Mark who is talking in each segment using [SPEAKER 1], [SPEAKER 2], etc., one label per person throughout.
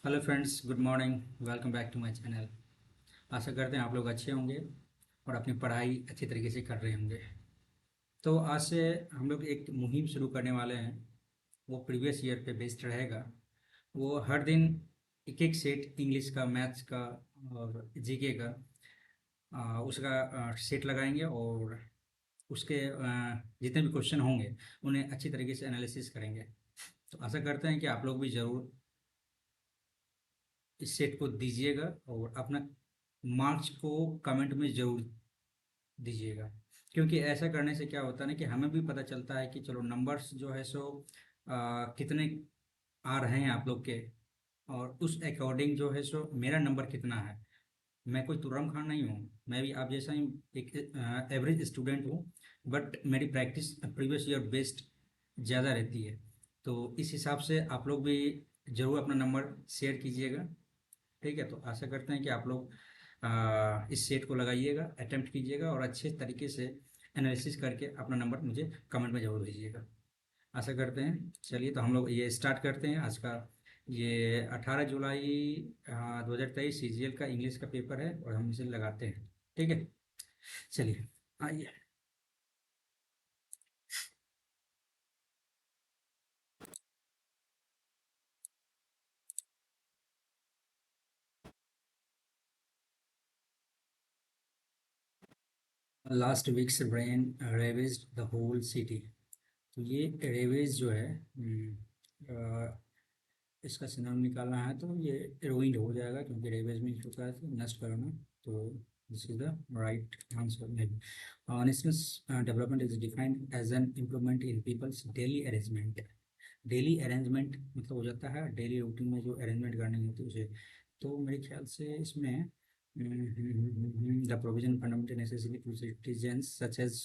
[SPEAKER 1] Hello friends, good morning. Welcome back to my channel. आशा करते हैं आप लोग अच्छे होंगे और अपनी पढ़ाई अच्छी तरीके से कर रहे होंगे। तो आज से हम लोग एक मुहिम शुरू करने वाले हैं। वो प्रीवियस ईयर पे बेस्ड रहेगा। वो हर दिन एक एक सेट इंग्लिश का, मैथ्स का और जीके का उसका सेट लगाएंगे और उसके जितने भी क्वेश्चन होंगे उन्हें अच्छी तरीके से एनालिसिस करेंगे। तो आशा करते हैं कि आप लोग भी ज़रूर इस सेट को दीजिएगा और अपना मार्क्स को कमेंट में ज़रूर दीजिएगा। क्योंकि ऐसा करने से क्या होता है ना कि हमें भी पता चलता है कि चलो नंबर्स जो है सो कितने आ रहे हैं आप लोग के, और उस अकॉर्डिंग जो है सो मेरा नंबर कितना है। मैं कोई तुर्रम खान नहीं हूँ, मैं भी आप जैसा ही एक एवरेज स्टूडेंट हूँ। बट मेरी प्रैक्टिस प्रीवियस ईयर बेस्ड ज़्यादा रहती है। तो इस हिसाब से आप लोग भी ज़रूर अपना नंबर शेयर कीजिएगा। ठीक है, तो आशा करते हैं कि आप लोग इस सेट को लगाइएगा, अटेम्प्ट कीजिएगा और अच्छे तरीके से एनालिसिस करके अपना नंबर मुझे कमेंट में ज़रूर भेजिएगा। आशा करते हैं। चलिए, तो हम लोग ये स्टार्ट करते हैं आज का। ये 18 जुलाई 2023 सीजीएल का इंग्लिश का पेपर है और हम इसे लगाते हैं। ठीक है, चलिए आइए। Last weeks rain ravaged the whole city. तो ये रेवेज जो है, इसका सिनोनिम निकालना है तो ये रूइंड हो जाएगा, क्योंकि रेवेज मीन होता है तो नष्ट करना। तो this is the right answer. Maybe national development is defined as an improvement in people's daily arrangement. Daily arrangement मतलब हो जाता है डेली रूटीन में जो अरेंजमेंट करनी होती है उसे। तो मेरे ख्याल से इसमें the provision fundamental necessity to citizens such as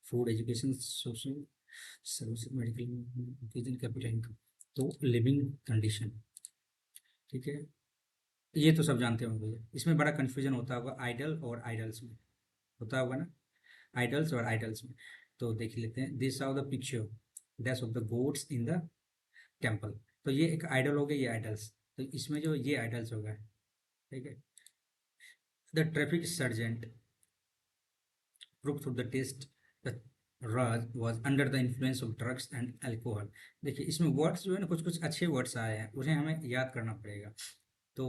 [SPEAKER 1] food, education, social service, medical, capital income. तो लिविंग कंडीशन। ठीक है, ये तो सब जानते होंगे। इसमें बड़ा कन्फ्यूजन होता होगा आइडल और आइडल्स में, होता होगा ना, आइडल्स और आइडल्स में। तो देख लेते हैं। This are the picture that's of the gods in the temple. तो ये एक आइडल हो गया, ये आइडल्स। तो इसमें जो ये आइडल्स हो गए। ठीक है, the traffic sergeant prove through the test the Raj was under the influence of drugs and alcohol. देखिए, इसमें वर्ड्स जो है ना, कुछ कुछ अच्छे वर्ड्स आए हैं, उन्हें हमें याद करना पड़ेगा। तो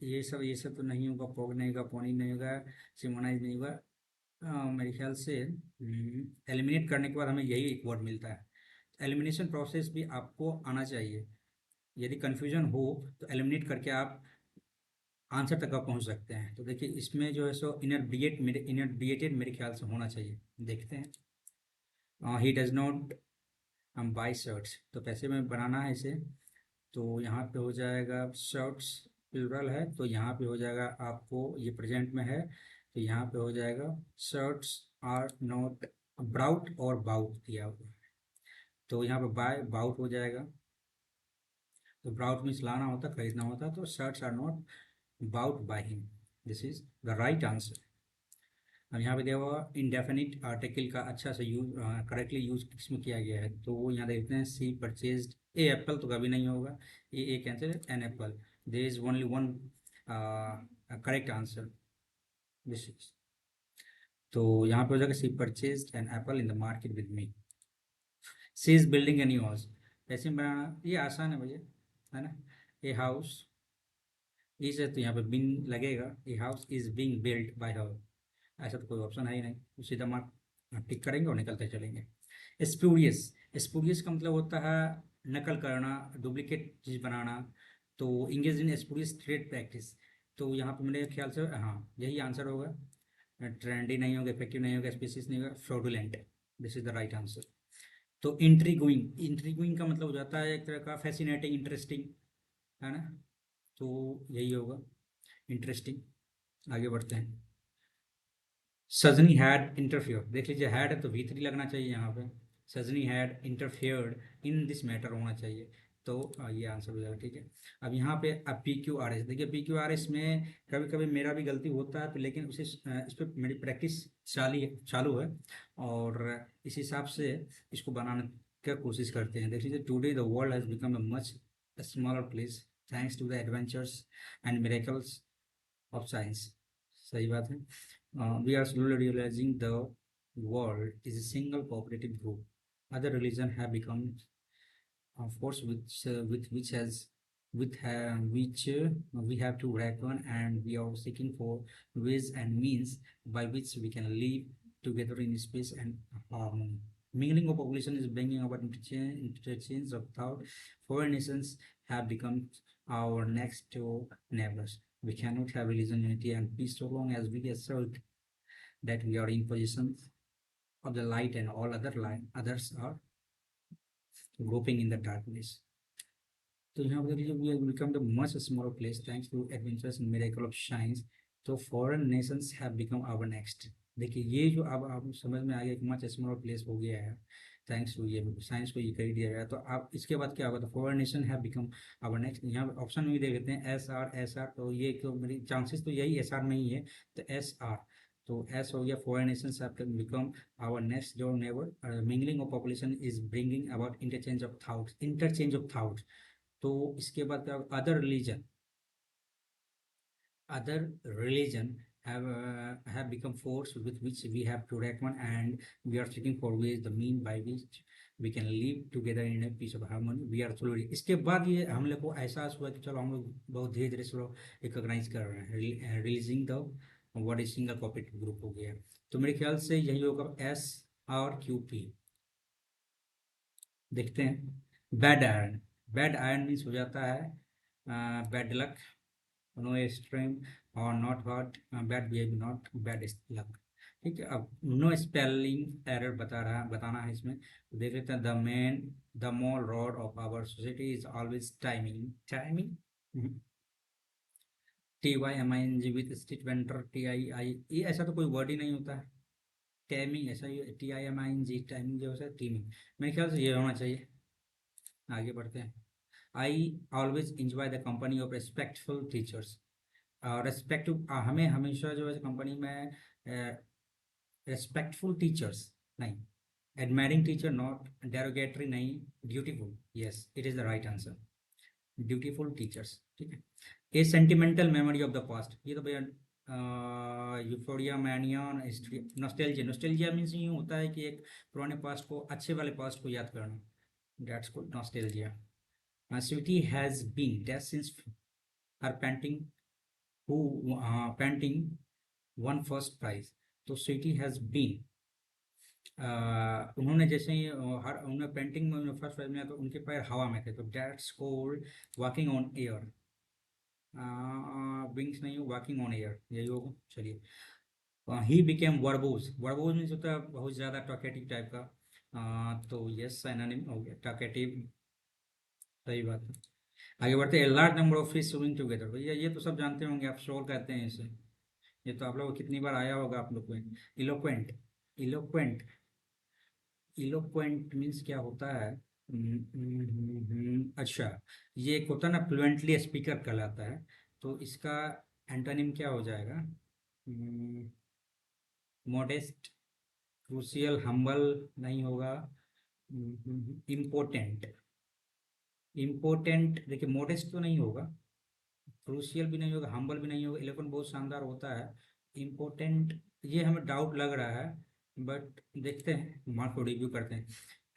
[SPEAKER 1] ये सब तो नहीं होगा, पॉग नहीं होगा, पोनी नहीं होगा, सिमोनाइज नहीं होगा। मेरे ख्याल से एलिमिनेट करने के बाद हमें यही एक वर्ड मिलता है। एलिमिनेशन प्रोसेस भी आपको आना चाहिए। यदि कन्फ्यूजन हो तो एलिमिनेट करके आप आंसर तक आप पहुंच सकते हैं। तो देखिए, इसमें जो है सो इनरडिएटेड मेरे ख्याल से होना चाहिए। देखते हैं। He does not by shirts, तो पैसे में बनाना है इसे। तो यहाँ पे हो जाएगा शर्ट्स, प्लुरल है तो यहाँ पे हो जाएगा, आपको ये प्रेजेंट में है तो यहाँ पे हो जाएगा शर्ट्स आर नॉट ब्राउट, और बाउट दिया हुआ है तो यहाँ पे बाय बाउट हो जाएगा। तो ब्राउट मीन्स लाना होता, खरीदना होता, तो shirts are not bought by him. This is the right answer. अब यहाँ पे दिया हुआ इंडेफिनिट आर्टिकल का अच्छा से यूज, करेक्टली यूज किसमें किया गया है। तो वो यहाँ देखते हैं, सी परचेज ए एप्पल, तो कभी नहीं होगा। A cancel, an apple. There is only one correct answer. This is, तो यहाँ पे हो जाएगा, she purchase an apple in the market with me. She is building a new house. ऐसे में बनाना ये आसान है भैया, है ना। ए हाउस इज है तो यहाँ पे बिन लगेगा। A house is being built by हर। ऐसा तो कोई ऑप्शन है ही नहीं, तो सीधा मार्क टिक करेंगे और निकलते चलेंगे। स्पूरियस, स्पूरियस का मतलब होता है नकल करना, डुप्लीकेट चीज़ बनाना। तो engage in spurious trade practice. तो यहाँ पे मेरे ख्याल से हाँ यही आंसर होगा। ट्रेंडी नहीं होगा, इफेक्टिव नहीं होगा, स्पेसिस नहीं होगा, fraudulent. This is the right answer. तो इंट्रीगोइंग, इंट्रीगोइंग का मतलब हो जाता है एक तरह का फैसिनेटिंग, इंटरेस्टिंग, है ना। तो यही होगा, इंटरेस्टिंग। आगे बढ़ते हैं। सजनी हैड इंटरफियर, देख लीजिए हैड है तो V3 लगना चाहिए यहाँ पे। सजनी had interfered in this matter होना चाहिए। तो ये आंसर हो जाएगा। ठीक है, अब यहाँ पे अब PQRS देखिए, PQRS में कभी कभी मेरा भी गलती होता है, लेकिन उसे इस पर मेरी प्रैक्टिस चालू है और इस हिसाब से इसको बनाने का कोशिश करते हैं। देख लीजिए, today the world has become a much smaller place thanks to the adventures and miracles of science. सही बात है. We are slowly realizing the world is a single cooperative group. Other religions have become a force which has which we have to reckon, and we are seeking for ways and means by which we can live together in space and harmony. Mingling of population is bringing about interchange of thought. Foreign nations have become our next door neighbors. We cannot have religion, unity, and peace so long as we assert that we are in possession of the light and all others are groping in the darkness. तो यहाँ पर देखिए we have become the much smaller place thanks to adventures and miracle of science. तो foreign nations have become our next. देखिए ये जो अब आप समझ में आ गया कि मच स्मॉलर प्लेस हो गया है थैंक्स टू ये साइंस को ये कर दिया गया. तो आप इसके बाद क्या होगा, तो foreign nation have become our next. यहाँ ऑप्शन में भी देख लेते हैं एस आर. तो ये तो मेरी चांसेस तो यही एस आर में ही है, तो एस आर. तो एस हो गया foreign nations have become our next door neighbour. Mingling of population is bringing about interchange of thoughts. तो इसके बाद क्या, other religion have become force with which we have to reckon, and we are seeking for ways the mean by which we can live together in a peace of harmony. We are slowly. इसके बाद ये हम लोग को एहसास हुआ कि चलो हम लोग बहुत धीरे धीरे स्लो रिकॉग्नाइज कर रहे हैं, releasing the what is single cooperative group हो गया. तो मेरे ख्याल से यही होगा SRQP. देखते हैं. बैड आयरन मीन्स हो जाता है बैड लक, नो एक्सट्रीम और not hot, bad behave not bad luck. ठीक है. अब नो स्पेलिंग एरर बताना है इसमें. तो देख लेते हैं. The mole rod of our society is always timing TYMING with street vendor TII. ये ऐसा तो कोई वर्ड ही नहीं होता है. टाइमिंग ऐसा ही TIMING टाइमिंग जो है टीमिंग. मेरे ख्याल से ये होना चाहिए. आगे बढ़ते हैं. I always enjoy the company of respectful teachers. हमें हमेशा जो है कंपनी में रेस्पेक्टफुल टीचर्स नहीं, एडमायरिंग टीचर नॉट, डेरोगेटरी नहीं, dutiful. Yes, it is the right answer. Dutiful teachers. ठीक है. A sentimental memory of the past. ये तो भैया यूफोरिया मैनिया नॉस्टैल्जिया मीन्स यूँ होता है कि एक पुराने पास्ट को, अच्छे वाले पास्ट को याद करना. That's called nostalgia. Sweety has been death since her painting won first prize. तो स्वीटी हैज़ बीन, उन्होंने जैसे ही उन्होंने पेंटिंग में फर्स्ट प्राइज मिला तो उनके पैर हवा में थे. तो that's called walking on air. Wings नहीं, वॉकिंग ऑन एयर यही होगा. चलिए. He became verbose. Verbose means होता है बहुत ज़्यादा टॉकेटिव टाइप का. तो यस सिनोनिम हो गया टॉकेटिव. सही बात है. आगे बढ़ते हैं. Large number of fish swimming together. भैया ये तो सब जानते होंगे आप, शोर कहते हैं इसे. ये तो आप लोग कितनी बार आया होगा आप लोग को. इलोक्वेंट. इलोक्वेंट इलोक्वेंट मीन्स क्या होता है. अच्छा, ये एक होता है ना फ्लुएंटली स्पीकर कहलाता है. तो इसका एंटोनिम क्या हो जाएगा. मॉडेस्ट, क्रूशियल, हम्बल नहीं होगा. इम्पोर्टेंट देखिए, मॉडेस्ट तो नहीं होगा, क्रूशियल भी नहीं होगा, हम्बल भी नहीं होगा. इलेवन बहुत शानदार होता है. इम्पोर्टेंट ये हमें डाउट लग रहा है, बट देखते हैं, मार्क को रिव्यू करते हैं.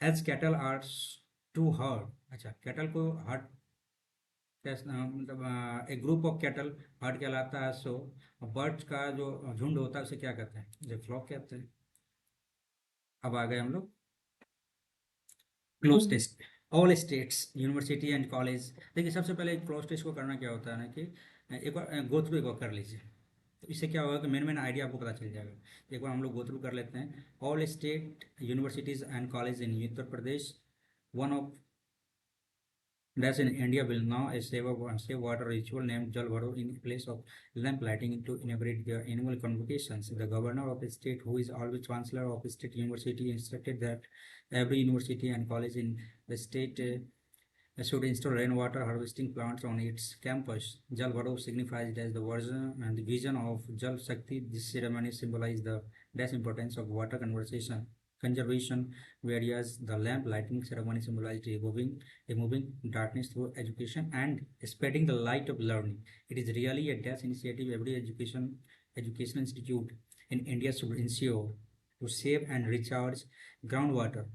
[SPEAKER 1] As cattle are to herd. अच्छा, कैटल को हर्ड मतलब एक ग्रुप ऑफ कैटल हर्ड कहलाता है. सो बर्ड्स का जो झुंड होता है उसे क्या कहते हैं, जो फ्लॉक कहते हैं. अब आ गए हम लोग close test. All states university and college. देखिए सबसे पहले क्लोज टेस्ट को करना क्या होता है ना कि एक बार गो थ्रू एक बार कर लीजिए. तो इससे क्या होगा कि मेन आइडिया आपको पता चल जाएगा. एक बार हम लोग गो थ्रू कर लेते हैं. All state universities and college in Uttar Pradesh. One of Thus, in India will now a save water ritual named Jal Bharo in place of lamp lighting to inaugurate the annual convocations. The governor of a state, who is always chancellor of a state university, instructed that every university and college in the state should install rainwater harvesting plants on its campus. Jal Bharo signifies as the version and the vision of Jal Shakti. This ceremony symbolizes the importance of water conservation conservation, whereas the lamp lighting ceremony symbolized removing darkness through education and spreading the light of learning. It is really a dash initiative every educational institute in India should ensure to save and recharge groundwater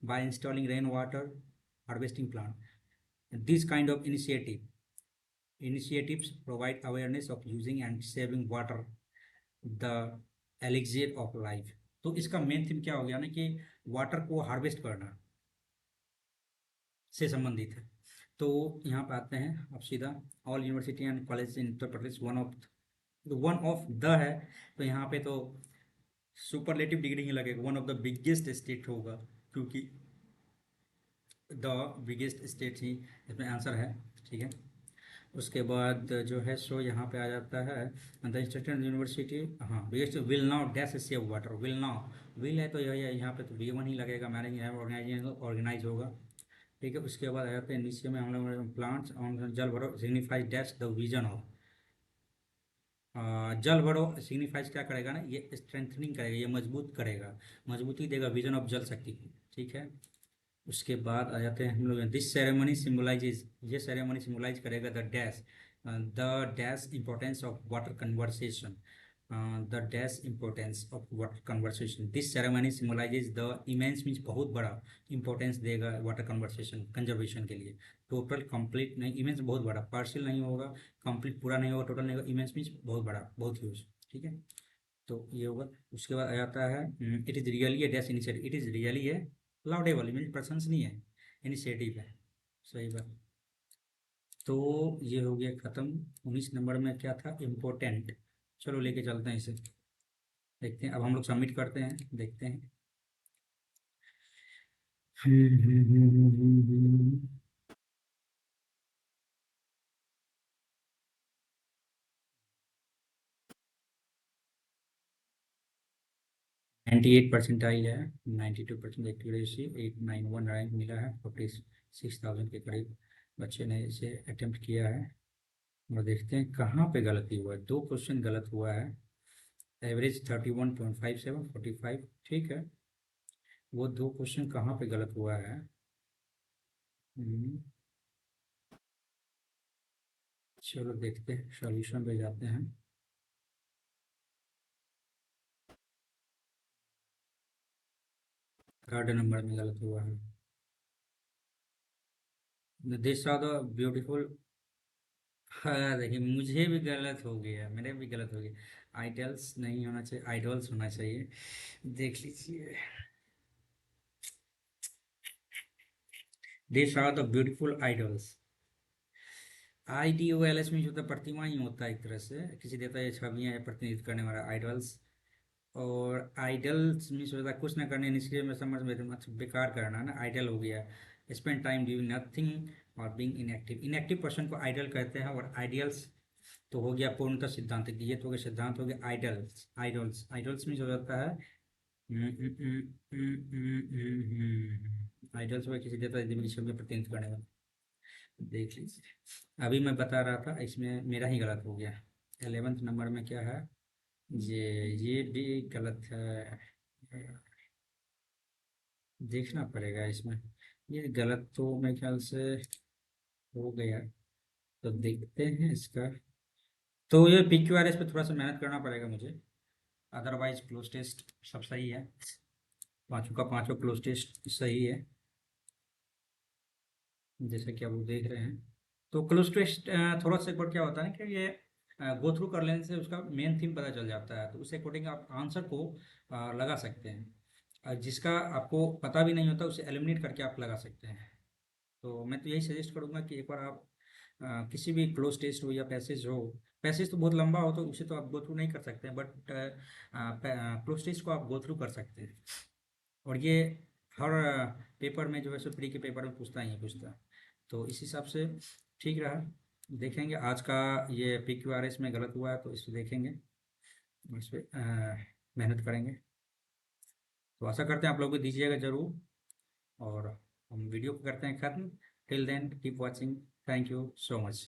[SPEAKER 1] by installing rainwater harvesting plant. These kind of initiatives provide awareness of using and saving water, the elixir of life. तो इसका main theme क्या हो गया ना कि water को harvest करना से संबंधित है। तो यहाँ पे आते हैं अब सीधा all university and college in Uttar Pradesh one of the है, तो यहाँ पे तो सुपरलेटिव डिग्री ही लगेगा, one of the biggest state होगा क्योंकि द बिगेस्ट स्टेट ही इसमें आंसर है। ठीक है, उसके बाद जो है सो यहाँ पे आ जाता है द इंस्टीट्यूट यूनिवर्सिटी, हाँ biggest will now dash save water, will now will है तो यह यहाँ पे तो V1 ही लगेगा, मैनेज ऑर्गेनाइज होगा। ठीक है, उसके बाद आ जाते हैं नीचे में हम लोग प्लांट्स ऑन जल भरो signifies dash the vision of, जल भरो सिग्निफाइज क्या करेगा ना, ये स्ट्रेंथनिंग करेगा, ये मजबूत करेगा, मजबूती देगा विजन ऑफ जल शक्ति की। ठीक है, उसके बाद आ जाते हैं हम लोग दिस सेरेमनी सिम्बलाइजेज, ये सेरेमनी सिम्बलाइज करेगा the dash importance of water conversation, the dash importance of water conversation, this ceremony symbolises the immense means बहुत बड़ा इम्पोर्टेंस देगा वाटर कन्वर्सेशन कंजर्वेशन के लिए। टोटल कंप्लीट नहीं, इमेंस बहुत बड़ा, पार्शियल नहीं होगा, कंप्लीट पूरा नहीं होगा, टोटल नहीं होगा, इमेंस मीन्स बहुत बड़ा, बहुत ह्यूज। ठीक है, तो ये होगा। उसके बाद आ जाता है it is really a dash initiative, it is really a laudable mean प्रशंसनीय है, इनिशिएटिव है, सही बात। तो ये हो गया खत्म। 19 नंबर में क्या था, इम्पोर्टेंट, चलो लेके चलते हैं इसे, देखते हैं। अब हम लोग सबमिट करते हैं, देखते हैं। 98 परसेंटाइल है, 92% एक्यूरेसी, 891 रैंक मिला है, 46,000 के करीब बच्चे ने इसे अटेम्प्ट किया है। और देखते हैं कहाँ पे गलती हुआ है, 2 क्वेश्चन गलत हुआ है। एवरेज 31.57 45, ठीक है, वो 2 क्वेश्चन कहाँ पे गलत हुआ है। चलो देखते हैं, सॉल्यूशन पे जाते हैं। थर्ड नंबर में गलत हुआ है, दिस आर द ब्यूटीफुल, हाँ देखिए मुझे भी गलत हो गया, मेरे भी गलत हो गया, आइडल्स नहीं होना चाहिए, आइडल्स होना चाहिए, देख लीजिए। This are the beautiful idols, IDOLS में जो होता है प्रतिमा ही होता है एक तरह से, किसी देवता या छवियां या प्रतिनिधित्व करने वाला आइडल्स। और आइडल्स में सोचता कुछ ना करने निष्क्रिय में समझ में अच्छा बेकार करना ना, आइडल हो गया। स्पेंड टाइम डूइंग नथिंग और बीइंग इनएक्टिव, इनएक्टिव पर्सन को आइडल कहते हैं। और आइडियल्स तो हो गया पूर्णतः सिद्धांत, ये तो हो गया सिद्धांत, हो गया आइडल्स, आइडल्स आइडल्स में जो जाता है आइडल्स में किसी देवता देवी की छवि में प्रतिनिधित्व करने वाला, देख लीजिए। अभी मैं बता रहा था, इसमें मेरा ही गलत हो गया। 11th नंबर में क्या है, ये भी गलत है, देखना पड़ेगा इसमें, ये गलत तो मेरे ख्याल से हो गया, तो देखते हैं इसका। तो ये PQRS पे थोड़ा सा मेहनत करना पड़ेगा मुझे, अदरवाइज क्लोज टेस्ट सब सही है, पाँचों का पाँचों क्लोज टेस्ट सही है, जैसे कि आप लोग देख रहे हैं। तो क्लोज टेस्ट थोड़ा सा एक बार क्या होता है कि ये गो थ्रू कर लेने से उसका मेन थीम पता चल जाता है, तो उस अकॉर्डिंग आप आंसर को लगा सकते हैं। जिसका आपको पता भी नहीं होता उसे एलिमिनेट करके आप लगा सकते हैं। तो मैं तो यही सजेस्ट करूँगा कि एक बार आप किसी भी क्लोज टेस्ट हो या पैसेज हो, पैसेज तो बहुत लंबा हो तो उसे तो आप गो थ्रू नहीं कर सकते हैं, बट क्लोज टेस्ट को आप गो थ्रू कर सकते हैं। और ये हर पेपर में जो है सो प्री के पेपर में पूछता ही है, पूछता। तो इस हिसाब से ठीक रहा, देखेंगे आज का ये PQRS में गलत हुआ है तो इसको देखेंगे, इस पर मेहनत करेंगे। तो आशा करते हैं आप लोग भी दीजिएगा ज़रूर, और हम वीडियो को करते हैं ख़त्म। Till then keep watching, thank you so much.